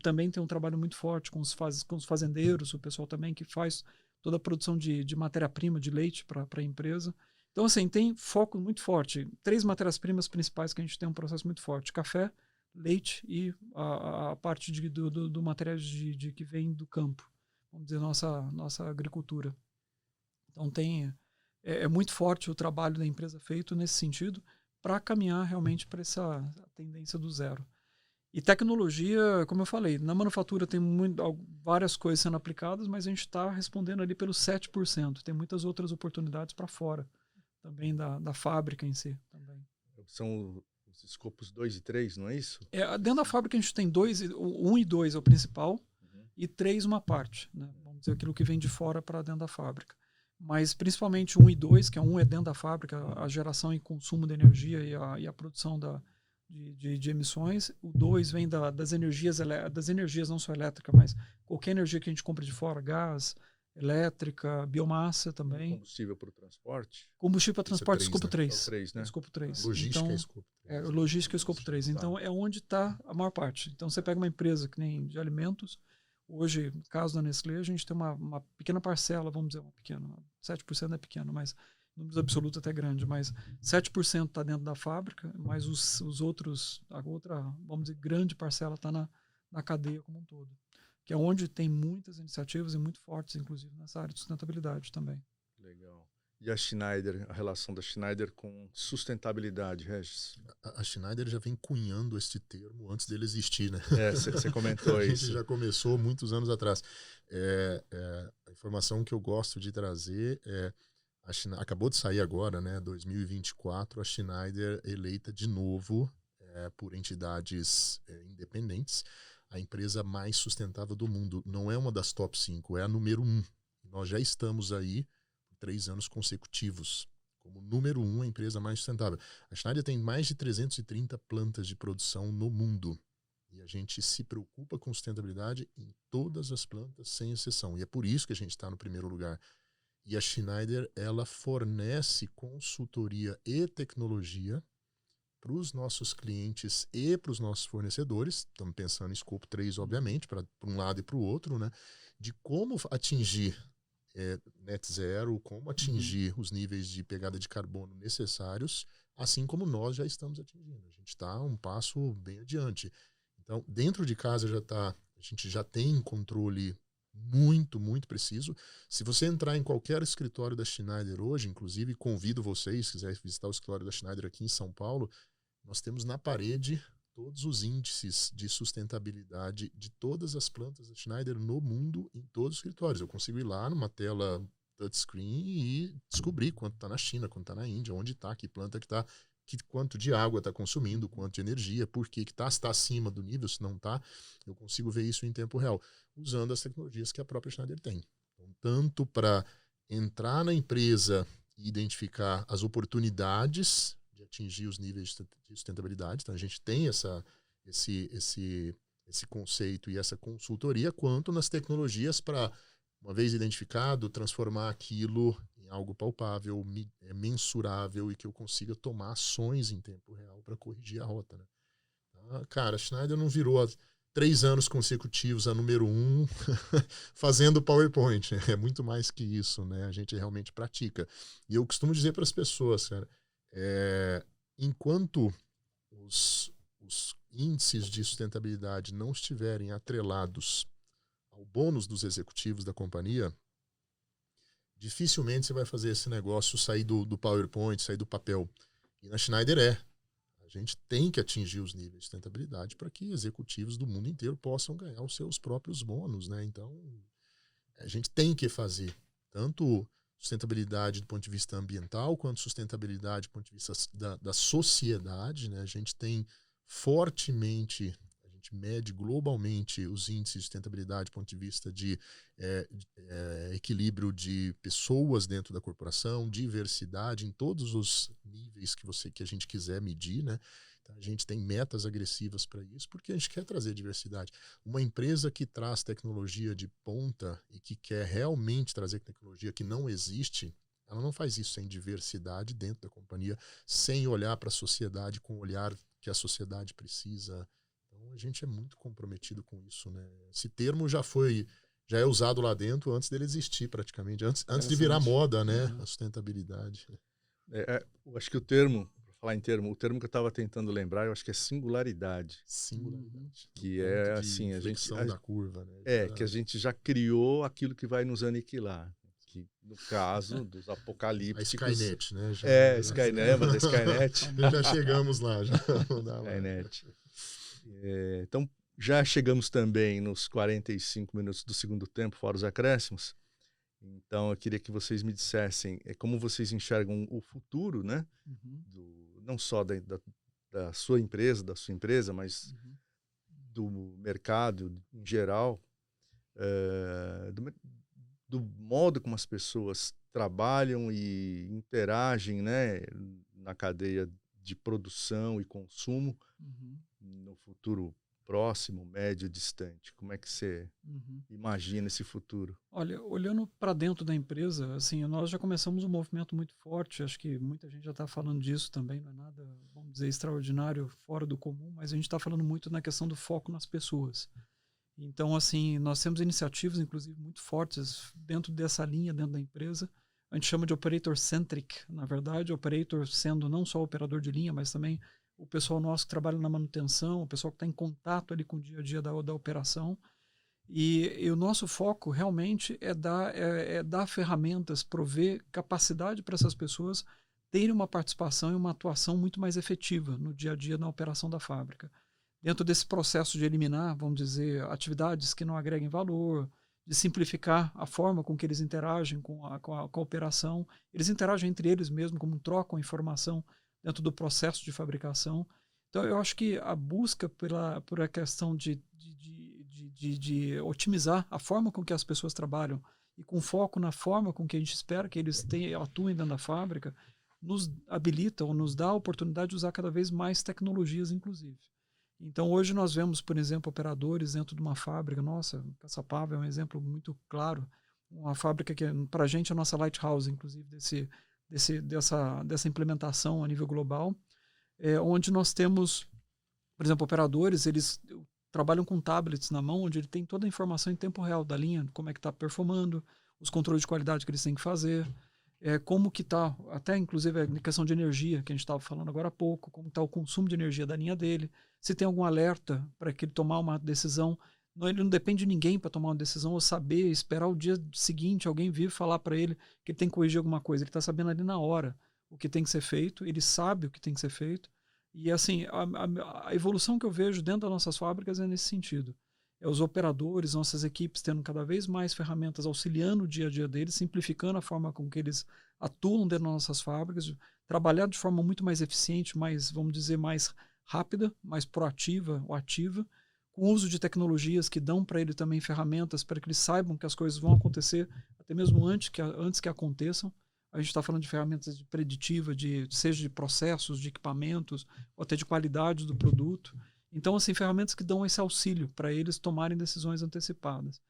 [SPEAKER 3] também tem um trabalho muito forte com os fazendeiros, o pessoal também que faz toda a produção de matéria-prima, de leite para a empresa. Então, assim, tem foco muito forte. 3 matérias-primas principais que a gente tem um processo muito forte: café, leite e a parte do material que vem do campo, vamos dizer, nossa agricultura. Então, é muito forte o trabalho da empresa feito nesse sentido para caminhar realmente para essa tendência do 0. E tecnologia, como eu falei, na manufatura tem várias coisas sendo aplicadas, mas a gente está respondendo ali pelos 7%. Tem muitas outras oportunidades para fora, também da fábrica em si. Também.
[SPEAKER 1] São os escopos 2 e 3, não é isso?
[SPEAKER 3] Dentro da fábrica a gente tem 1 e 2 é o principal, e 3 uma parte. Né? Vamos dizer, aquilo que vem de fora para dentro da fábrica. Mas principalmente 1 e 2, que 1 é dentro da fábrica, a geração e consumo de energia e a produção de emissões. O 2 vem das energias não só elétrica, mas qualquer energia que a gente compra de fora, gás, elétrica, biomassa também.
[SPEAKER 1] Combustível para o transporte?
[SPEAKER 3] Combustível para transporte, escopo 3.
[SPEAKER 1] É o 3, né?
[SPEAKER 3] Escopo 3.
[SPEAKER 2] Logística
[SPEAKER 3] então,
[SPEAKER 2] é escopo 3.
[SPEAKER 3] Logística é escopo 3. Então, é onde está a maior parte. Então, você pega uma empresa que nem de alimentos, Hoje, no caso da Nestlé, a gente tem uma pequena parcela, vamos dizer, 7% é pequeno, mas números absolutos até grande, mas 7% está dentro da fábrica, mas os outros, a outra, vamos dizer, grande parcela está na cadeia como um todo, que é onde tem muitas iniciativas e muito fortes, inclusive nessa área de sustentabilidade também.
[SPEAKER 1] Legal. E a Schneider, a relação da Schneider com sustentabilidade, Regis?
[SPEAKER 2] A Schneider já vem cunhando este termo antes dele existir, né?
[SPEAKER 1] Você comentou
[SPEAKER 2] a
[SPEAKER 1] isso.
[SPEAKER 2] gente já começou muitos anos atrás. A informação que eu gosto de trazer é acabou de sair agora, né? 2024, a Schneider eleita de novo por entidades independentes a empresa mais sustentável do mundo. Não é uma das top 5, é a número 1. Nós já estamos aí 3 anos consecutivos como número 1 a empresa mais sustentável. A Schneider tem mais de 330 plantas de produção no mundo. E a gente se preocupa com sustentabilidade em todas as plantas, sem exceção. E é por isso que a gente está no primeiro lugar. E a Schneider, ela fornece consultoria e tecnologia para os nossos clientes e para os nossos fornecedores. Estamos pensando em escopo 3, obviamente, para um lado e para o outro, né? De como atingir net zero, como atingir os níveis de pegada de carbono necessários, assim como nós já estamos atingindo. A gente está um passo bem adiante. Então, dentro de casa a gente já tem controle muito, muito preciso. Se você entrar em qualquer escritório da Schneider hoje, inclusive convido vocês, se quiserem visitar o escritório da Schneider aqui em São Paulo, nós temos na parede todos os índices de sustentabilidade de todas as plantas da Schneider no mundo, em todos os escritórios. Eu consigo ir lá numa tela touchscreen e descobrir quanto está na China, quanto está na Índia, onde está, que planta que está, quanto de água está consumindo, quanto de energia, por que está, se está acima do nível, se não está. Eu consigo ver isso em tempo real, usando as tecnologias que a própria Schneider tem. Então, tanto para entrar na empresa e identificar as oportunidades de atingir os níveis de sustentabilidade. Então, a gente tem esse conceito e essa consultoria, quanto nas tecnologias para, uma vez identificado, transformar aquilo em algo palpável, mensurável e que eu consiga tomar ações em tempo real para corrigir a rota. Né? Cara, a Schneider não virou 3 anos consecutivos a número 1 fazendo PowerPoint. É muito mais que isso, né? A gente realmente pratica. E eu costumo dizer para as pessoas, cara, enquanto os índices de sustentabilidade não estiverem atrelados ao bônus dos executivos da companhia, dificilmente você vai fazer esse negócio sair do PowerPoint, sair do papel. E na Schneider a gente tem que atingir os níveis de sustentabilidade para que executivos do mundo inteiro possam ganhar os seus próprios bônus, né? Então, a gente tem que fazer tanto sustentabilidade do ponto de vista ambiental, quanto sustentabilidade do ponto de vista da sociedade, né? A gente tem fortemente, a gente mede globalmente os índices de sustentabilidade do ponto de vista de equilíbrio de pessoas dentro da corporação, diversidade em todos os níveis que a gente quiser medir, né? Então, a gente tem metas agressivas para isso, porque a gente quer trazer diversidade. Uma empresa que traz tecnologia de ponta e que quer realmente trazer tecnologia que não existe, ela não faz isso sem diversidade dentro da companhia, sem olhar para a sociedade com o olhar que a sociedade precisa. Então, a gente é muito comprometido com isso, né? Esse termo já é usado lá dentro antes dele existir, praticamente. Antes de virar moda, né? A sustentabilidade.
[SPEAKER 1] Eu acho que o termo que eu estava tentando lembrar, eu acho que é singularidade.
[SPEAKER 2] Singularidade.
[SPEAKER 1] Que é assim, a
[SPEAKER 2] da curva, né?
[SPEAKER 1] Que a gente já criou aquilo que vai nos aniquilar. Que, no caso dos apocalípticos...
[SPEAKER 2] A Skynet, né?
[SPEAKER 1] Skynet, lembra da Skynet?
[SPEAKER 2] Já chegamos lá.
[SPEAKER 1] Skynet. Então, já chegamos também nos 45 minutos do segundo tempo, fora os acréscimos. Então, eu queria que vocês me dissessem como vocês enxergam o futuro, né? Não só da sua empresa, mas do mercado em geral, do modo como as pessoas trabalham e interagem, né, na cadeia de produção e consumo no futuro próximo, médio, distante. Como é que você imagina esse futuro?
[SPEAKER 3] Olha, olhando para dentro da empresa, assim, nós já começamos um movimento muito forte, acho que muita gente já está falando disso também, não é nada, vamos dizer, extraordinário, fora do comum, mas a gente está falando muito na questão do foco nas pessoas. Então, assim, nós temos iniciativas, inclusive, muito fortes dentro dessa linha, dentro da empresa. A gente chama de operator-centric, na verdade, operator sendo não só operador de linha, mas também o pessoal nosso que trabalha na manutenção, o pessoal que está em contato ali com o dia a dia da operação. E o nosso foco realmente é dar ferramentas, prover capacidade para essas pessoas terem uma participação e uma atuação muito mais efetiva no dia a dia na operação da fábrica. Dentro desse processo de eliminar, vamos dizer, atividades que não agreguem valor, de simplificar a forma com que eles interagem com a operação. Eles interagem entre eles mesmo, como trocam informação dentro do processo de fabricação. Então, eu acho que a busca por a questão de otimizar a forma com que as pessoas trabalham e com foco na forma com que a gente espera que eles atuem dentro da fábrica, nos habilita ou nos dá a oportunidade de usar cada vez mais tecnologias, inclusive. Então, hoje nós vemos, por exemplo, operadores dentro de uma fábrica. Nossa, Caçapava é um exemplo muito claro. Uma fábrica que, para a gente, é a nossa lighthouse, inclusive, dessa implementação a nível global, onde nós temos, por exemplo, operadores, eles trabalham com tablets na mão, onde ele tem toda a informação em tempo real da linha, como é que está performando, os controles de qualidade que eles têm que fazer, como que está, até inclusive a questão de energia, que a gente estava falando agora há pouco, como está o consumo de energia da linha dele, se tem algum alerta para que ele tomar uma decisão. Ele não depende de ninguém para tomar uma decisão ou saber, esperar o dia seguinte, alguém vir falar para ele que ele tem que corrigir alguma coisa. Ele está sabendo ali na hora o que tem que ser feito, ele sabe o que tem que ser feito. E assim, a evolução que eu vejo dentro das nossas fábricas é nesse sentido. É os operadores, nossas equipes tendo cada vez mais ferramentas auxiliando o dia a dia deles, simplificando a forma com que eles atuam dentro das nossas fábricas, trabalhar de forma muito mais eficiente, mais, vamos dizer, mais rápida, mais proativa ou ativa, com o uso de tecnologias que dão para ele também ferramentas para que eles saibam que as coisas vão acontecer, até mesmo antes que aconteçam. A gente está falando de ferramentas de preditiva, seja de processos, de equipamentos, ou até de qualidade do produto. Então, assim, ferramentas que dão esse auxílio para eles tomarem decisões antecipadas.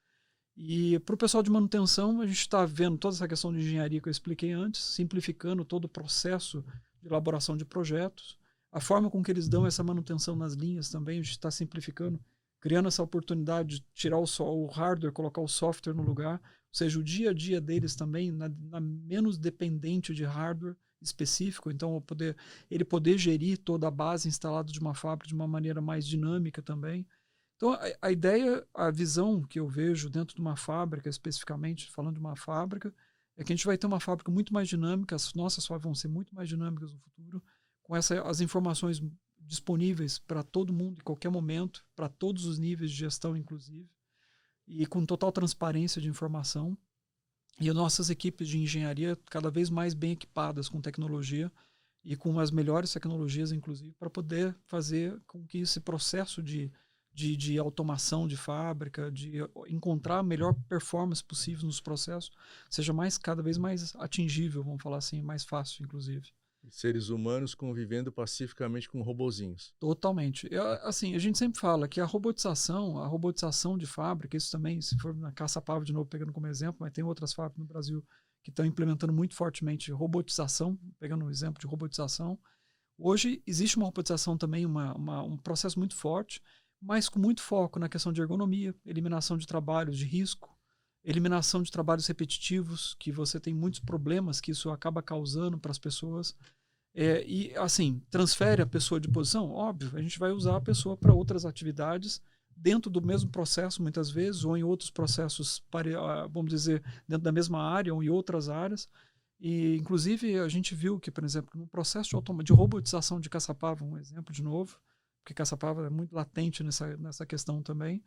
[SPEAKER 3] E para o pessoal de manutenção, a gente está vendo toda essa questão de engenharia que eu expliquei antes, simplificando todo o processo de elaboração de projetos. A forma com que eles dão essa manutenção nas linhas também, a gente está simplificando, criando essa oportunidade de tirar o hardware, colocar o software no lugar, ou seja, o dia a dia deles também, menos dependente de hardware específico, então ele poder gerir toda a base instalada de uma fábrica de uma maneira mais dinâmica também. Então, a ideia, a visão que eu vejo dentro de uma fábrica, especificamente falando de uma fábrica, é que a gente vai ter uma fábrica muito mais dinâmica, as nossas fábricas vão ser muito mais dinâmicas no futuro, com as informações disponíveis para todo mundo, em qualquer momento, para todos os níveis de gestão, inclusive, e com total transparência de informação. E as nossas equipes de engenharia cada vez mais bem equipadas com tecnologia e com as melhores tecnologias, inclusive, para poder fazer com que esse processo de automação de fábrica, de encontrar a melhor performance possível nos processos, seja cada vez mais atingível, vamos falar assim, mais fácil, inclusive.
[SPEAKER 1] Seres humanos convivendo pacificamente com robozinhos.
[SPEAKER 3] Totalmente. Assim, a gente sempre fala que a robotização de fábrica, isso também, se for na Caçapava de novo, pegando como exemplo, mas tem outras fábricas no Brasil que estão implementando muito fortemente robotização, pegando um exemplo de robotização. Hoje existe uma robotização também, um processo muito forte, mas com muito foco na questão de ergonomia, eliminação de trabalhos de risco, eliminação de trabalhos repetitivos, que você tem muitos problemas que isso acaba causando para as pessoas. E, assim, transfere a pessoa de posição? Óbvio, a gente vai usar a pessoa para outras atividades dentro do mesmo processo, muitas vezes, ou em outros processos, vamos dizer, dentro da mesma área ou em outras áreas. E, inclusive, a gente viu que, por exemplo, no processo de robotização de Caçapava, um exemplo de novo, porque Caçapava é muito latente nessa questão também,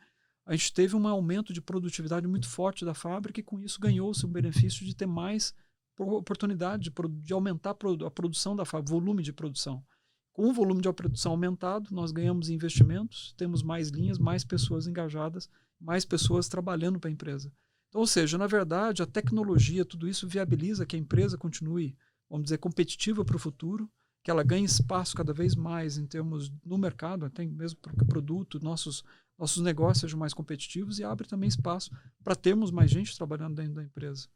[SPEAKER 3] a gente teve um aumento de produtividade muito forte da fábrica e com isso ganhou-se o benefício de ter mais oportunidade de aumentar a produção da fábrica, volume de produção. Com o volume de produção aumentado, nós ganhamos investimentos, temos mais linhas, mais pessoas engajadas, mais pessoas trabalhando para a empresa. Então, ou seja, na verdade, a tecnologia, tudo isso viabiliza que a empresa continue, vamos dizer, competitiva para o futuro, que ela ganhe espaço cada vez mais em termos no mercado, até mesmo porque o produto, nossos negócios sejam mais competitivos e abre também espaço para termos mais gente trabalhando dentro da empresa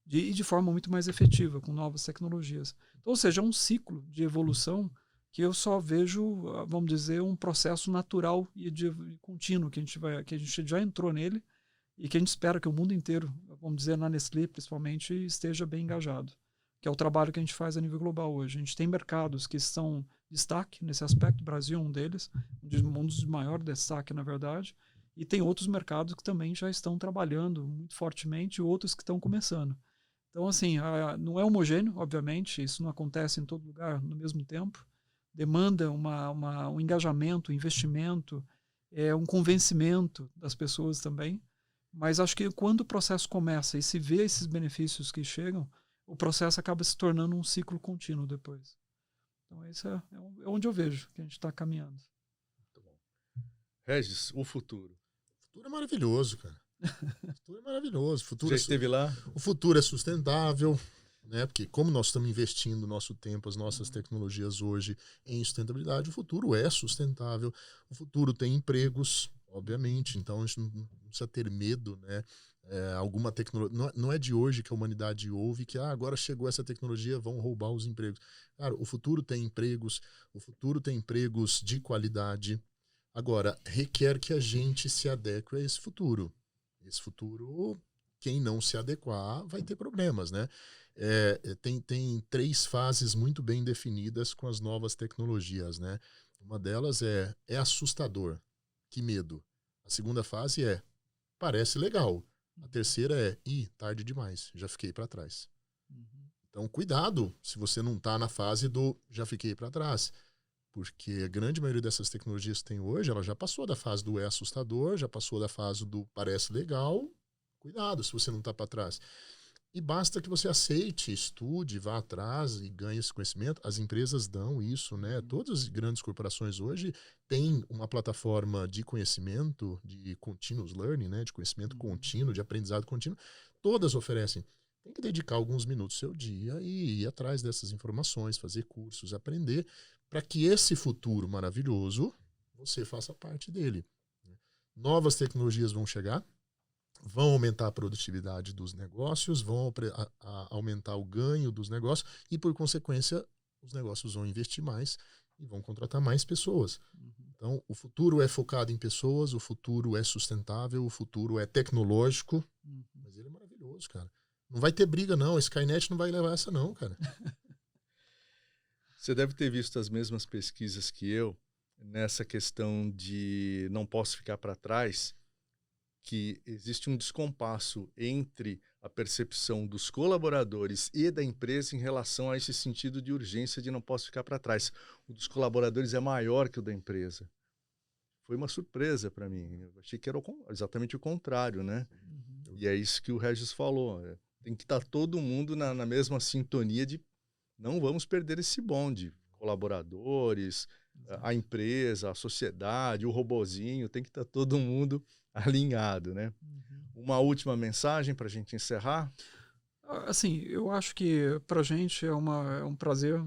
[SPEAKER 3] e de forma muito mais efetiva, com novas tecnologias. Então, ou seja, é um ciclo de evolução que eu só vejo, vamos dizer, um processo natural e contínuo, que a gente já entrou nele e que a gente espera que o mundo inteiro, vamos dizer, na Nestlé principalmente, esteja bem engajado, que é o trabalho que a gente faz a nível global hoje. A gente tem mercados que são destaque nesse aspecto, o Brasil é um deles, um dos maiores destaque, na verdade, e tem outros mercados que também já estão trabalhando muito fortemente e outros que estão começando. Então, assim, não é homogêneo, obviamente, isso não acontece em todo lugar no mesmo tempo, demanda um engajamento, um investimento, um convencimento das pessoas também, mas acho que quando o processo começa e se vê esses benefícios que chegam, o processo acaba se tornando um ciclo contínuo depois. Então, isso é onde eu vejo que a gente está caminhando.
[SPEAKER 1] Muito bom. Regis, o futuro.
[SPEAKER 2] O futuro é maravilhoso, cara. O futuro é maravilhoso.
[SPEAKER 1] Já esteve lá?
[SPEAKER 2] O futuro é sustentável, né? Porque como nós estamos investindo o nosso tempo, as nossas tecnologias hoje em sustentabilidade, o futuro é sustentável. O futuro tem empregos, obviamente. Então, a gente não precisa ter medo, né? Alguma tecnologia. Não é de hoje que a humanidade ouve que agora chegou essa tecnologia, vão roubar os empregos. Cara, o futuro tem empregos de qualidade. Agora, requer que a gente se adeque a esse futuro. Esse futuro, quem não se adequar, vai ter problemas, né? Tem 3 fases muito bem definidas com as novas tecnologias, né? Uma delas é assustador, que medo. A segunda fase parece legal. A terceira tarde demais, já fiquei para trás. Então, cuidado se você não está na fase do já fiquei para trás. Porque a grande maioria dessas tecnologias que tem hoje, ela já passou da fase do assustador, já passou da fase do parece legal. Cuidado se você não está para trás. E basta que você aceite, estude, vá atrás e ganhe esse conhecimento. As empresas dão isso, né? Todas as grandes corporações hoje têm uma plataforma de conhecimento, de continuous learning, né? De conhecimento contínuo, de aprendizado contínuo. Todas oferecem. Tem que dedicar alguns minutos do seu dia e ir atrás dessas informações, fazer cursos, aprender, para que esse futuro maravilhoso você faça parte dele. Novas tecnologias vão chegar, vão aumentar a produtividade dos negócios, vão aumentar o ganho dos negócios e, por consequência, os negócios vão investir mais e vão contratar mais pessoas. Então, o futuro é focado em pessoas, o futuro é sustentável, o futuro é tecnológico, mas ele é maravilhoso, cara. Não vai ter briga, não. A Skynet não vai levar essa, não, cara.
[SPEAKER 1] Você deve ter visto as mesmas pesquisas que eu nessa questão de não posso ficar para trás, que existe um descompasso entre a percepção dos colaboradores e da empresa em relação a esse sentido de urgência de não posso ficar para trás. O dos colaboradores é maior que o da empresa. Foi uma surpresa para mim. Eu achei que era exatamente o contrário, né? E é isso que o Regis falou. Tem que estar todo mundo na mesma sintonia de não vamos perder esse bonde. Colaboradores, a empresa, a sociedade, o robozinho, tem que estar todo mundo alinhado, né? Uma última mensagem para a gente encerrar?
[SPEAKER 3] Assim, eu acho que para a gente é um prazer,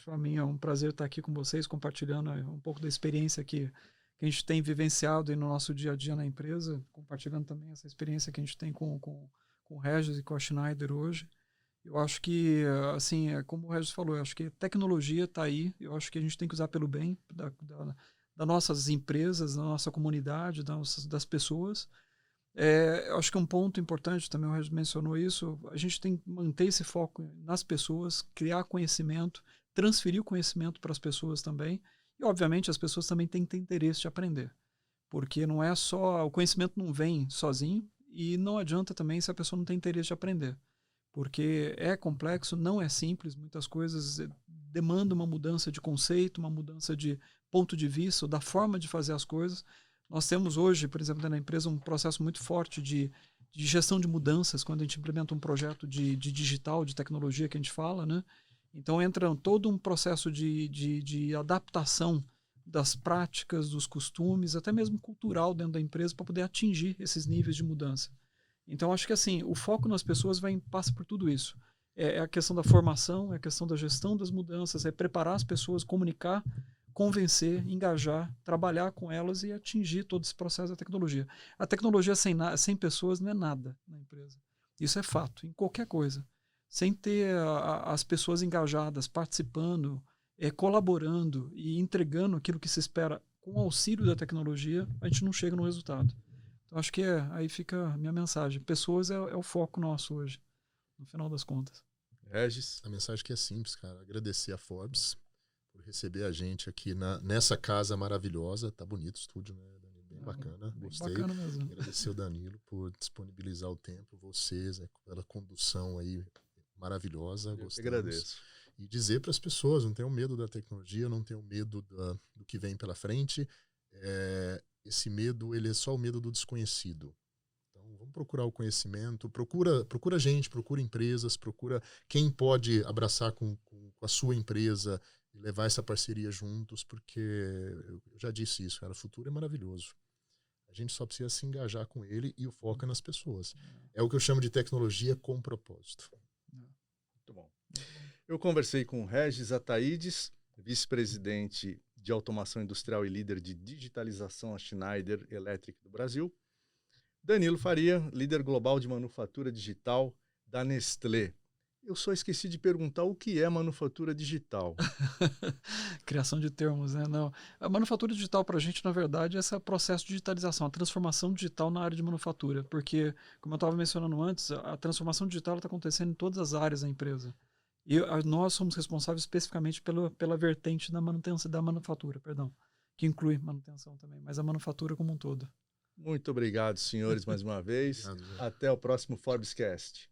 [SPEAKER 3] para mim é um prazer estar aqui com vocês, compartilhando um pouco da experiência que a gente tem vivenciado aí no nosso dia a dia na empresa, compartilhando também essa experiência que a gente tem com o Regis e com a Schneider hoje. Eu acho que, assim, como o Regis falou, eu acho que a tecnologia está aí, eu acho que a gente tem que usar pelo bem das nossas empresas, da nossa comunidade, das pessoas. Eu acho que um ponto importante, também o Regis mencionou isso, a gente tem que manter esse foco nas pessoas, criar conhecimento, transferir o conhecimento para as pessoas também, e obviamente as pessoas também têm que ter interesse de aprender, porque não é só, o conhecimento não vem sozinho, e não adianta também se a pessoa não tem interesse de aprender. Porque é complexo, não é simples, muitas coisas demandam uma mudança de conceito, uma mudança de ponto de vista, ou da forma de fazer as coisas. Nós temos hoje, por exemplo, na empresa, um processo muito forte de gestão de mudanças, quando a gente implementa um projeto de digital, de tecnologia que a gente fala, né? Então entra todo um processo de adaptação das práticas, dos costumes, até mesmo cultural dentro da empresa, para poder atingir esses níveis de mudança. Então, acho que assim, o foco nas pessoas passa por tudo isso. É a questão da formação, é a questão da gestão das mudanças, é preparar as pessoas, comunicar, convencer, engajar, trabalhar com elas e atingir todo esse processo da tecnologia. A tecnologia sem pessoas não é nada na empresa. Isso é fato, em qualquer coisa. Sem ter as pessoas engajadas, participando, colaborando e entregando aquilo que se espera com o auxílio da tecnologia, a gente não chega no resultado. Então, acho que aí fica a minha mensagem. Pessoas é o foco nosso hoje, no final das contas.
[SPEAKER 1] Regis?
[SPEAKER 2] A mensagem que é simples, cara. Agradecer a Forbes por receber a gente aqui nessa casa maravilhosa. Tá bonito o estúdio, né, Danilo? Bem bacana. Gostei.
[SPEAKER 3] Bacana mesmo.
[SPEAKER 2] Agradecer o Danilo por disponibilizar o tempo, vocês, pela condução aí maravilhosa.
[SPEAKER 1] Eu que agradeço.
[SPEAKER 2] E dizer para as pessoas, não tenham medo da tecnologia, não tenham medo do que vem pela frente. Esse medo, ele é só o medo do desconhecido. Então, vamos procurar o conhecimento, procura gente, procura empresas, procura quem pode abraçar com a sua empresa e levar essa parceria juntos, porque eu já disse isso, cara, o futuro é maravilhoso. A gente só precisa se engajar com ele e o foco é nas pessoas. É o que eu chamo de tecnologia com propósito.
[SPEAKER 1] Muito bom. Eu conversei com Regis Ataides, vice-presidente de automação industrial e líder de digitalização da Schneider Electric do Brasil. Danilo Faria, líder global de manufatura digital da Nestlé. Eu só esqueci de perguntar o que é manufatura digital.
[SPEAKER 3] Criação de termos, né? Não. A manufatura digital para a gente, na verdade, é esse processo de digitalização, a transformação digital na área de manufatura. Porque, como eu estava mencionando antes, a transformação digital está acontecendo em todas as áreas da empresa. E nós somos responsáveis especificamente pela vertente da manutenção, da manufatura, perdão, que inclui manutenção também, mas a manufatura como um todo.
[SPEAKER 1] Muito obrigado, senhores, mais uma vez. Até o próximo Forbescast.